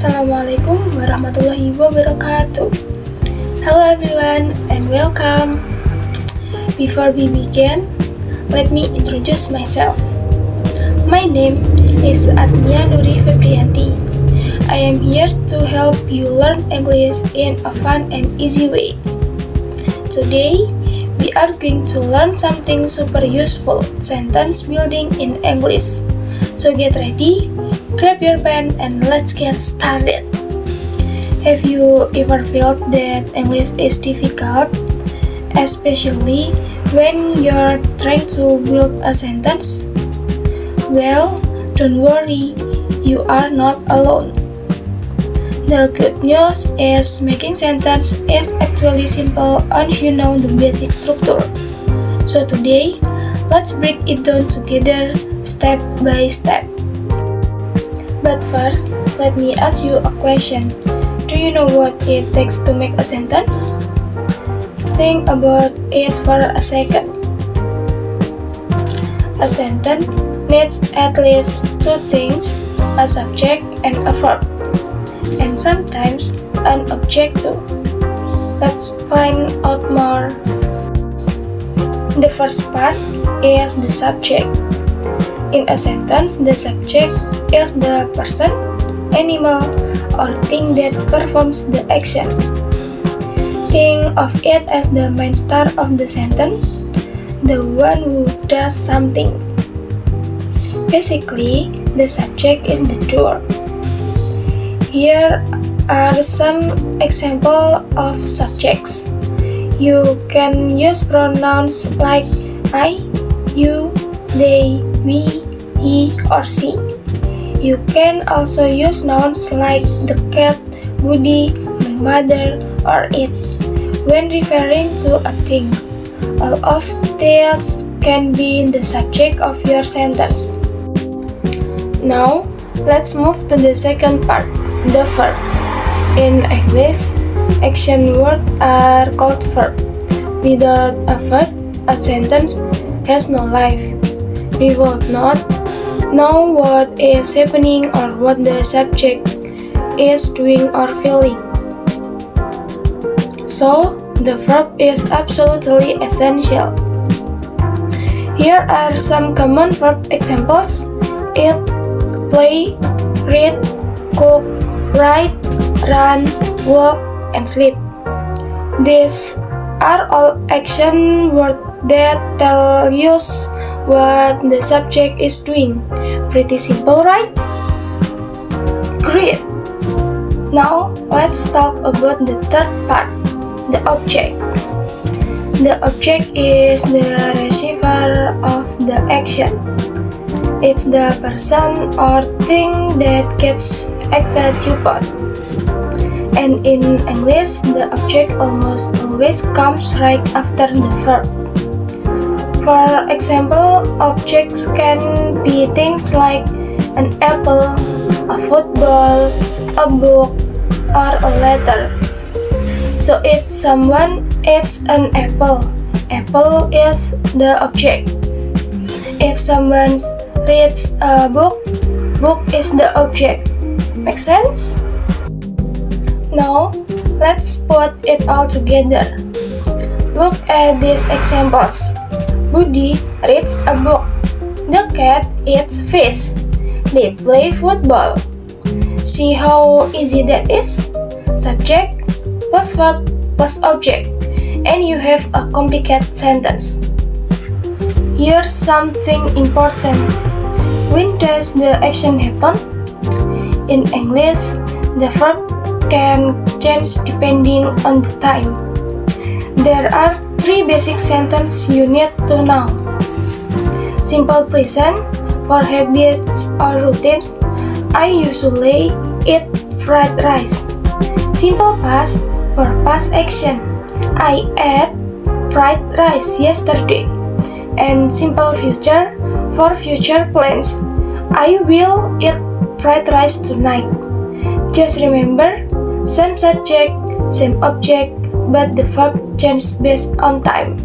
Assalamualaikum warahmatullahi wabarakatuh. Hello everyone and welcome. Before we begin, let me introduce myself. My name is Atmia Nuri Febrianti. I am here to help you learn English in a fun and easy way. Today, we are going to learn something super useful, sentence building in English. So get ready, grab your pen and let's get started. Have you ever felt that English is difficult, especially when you're trying to build a sentence? Well, don't worry, you are not alone. The good news is making sentence is actually simple once you know the basic structure. So today, let's break it down together step by step. But first, let me ask you a question. Do you know what it takes to make a sentence? Think about it for a second. A sentence needs at least two things, a subject and a verb, and sometimes an object too. Let's find out more. The first part is the subject. In a sentence, the subject is the person, animal, or thing that performs the action. Think of it as the main star of the sentence, the one who does something. Basically, the subject is the doer. Here are some examples of subjects. You can use pronouns like I, you, they, we, he, or she. You can also use nouns like the cat, Woody, my mother, or it when referring to a thing. All of these can be the subject of your sentence. Now, let's move to the second part, the verb. In English, action words are called verb. Without a verb, a sentence has no life. We will not know what is happening or what the subject is doing or feeling. So, the verb is absolutely essential. Here are some common verb examples: eat, play, read, cook, write, run, walk, and sleep. These are all action words that tell you what the subject is doing. Pretty simple, right? Great! Now, let's talk about the third part, the object. The object is the receiver of the action. It's the person or thing that gets acted upon. And in English, the object almost always comes right after the verb. For example, objects can be things like an apple, a football, a book, or a letter. So if someone eats an apple, apple is the object. If someone reads a book, book is the object. Make sense? Now, let's put it all together. Look at these examples. Woody reads a book. The cat eats fish. They play football. See how easy that is? Subject plus verb plus object, and you have a complicated sentence. Here's something important. When does the action happen? In English, the verb can change depending on the time. There are three basic sentences you need to know. Simple present for habits or routines. I usually eat fried rice. Simple past for past action. I ate fried rice yesterday. And simple future for future plans. I will eat fried rice tonight. Just remember, same subject, same object, but the verb changes based on time.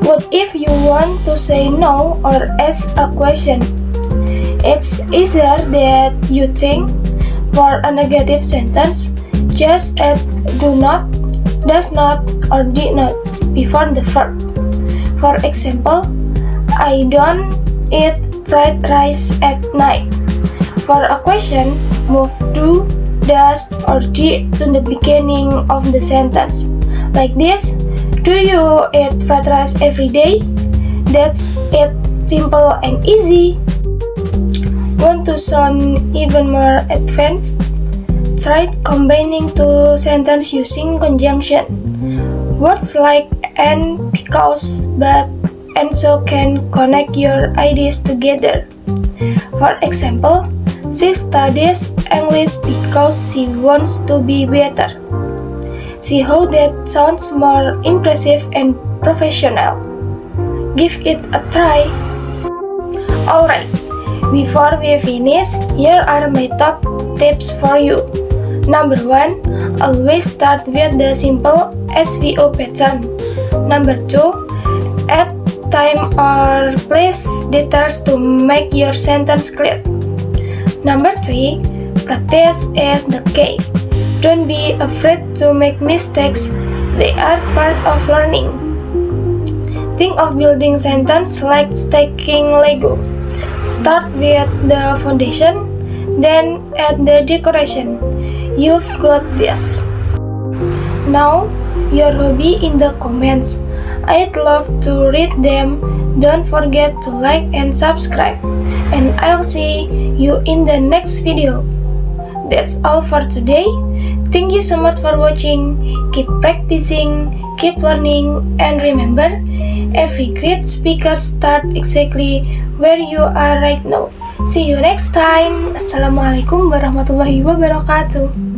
What if you want to say no or ask a question? It's easier that you think. For a negative sentence, just add do not, does not, or did not before the verb. For example, I don't eat fried rice at night. For a question, move do, does, or did to the beginning of the sentence. Like this, do you eat fried rice every day? That's it, simple and easy. Want to sound even more advanced? Try combining two sentences using conjunction. Words like and, because, but, and so can connect your ideas together. For example, she studies English because she wants to be better. See how that sounds more impressive and professional. Give it a try. Alright, before we finish, here are my top tips for you. Number 1, always start with the simple SVO pattern. Number 2, add time or place details to make your sentence clear. Number 3, practice is the key. Don't be afraid to make mistakes, they are part of learning. Think of building sentence like stacking Lego. Start with the foundation, then add the decoration. You've got this. Now, your hobby in the comments. I'd love to read them. Don't forget to like and subscribe. And I'll see you in the next video. That's all for today. Thank you so much for watching. Keep practicing, keep learning, and remember, every great speaker starts exactly where you are right now. See you next time. Assalamualaikum warahmatullahi wabarakatuh.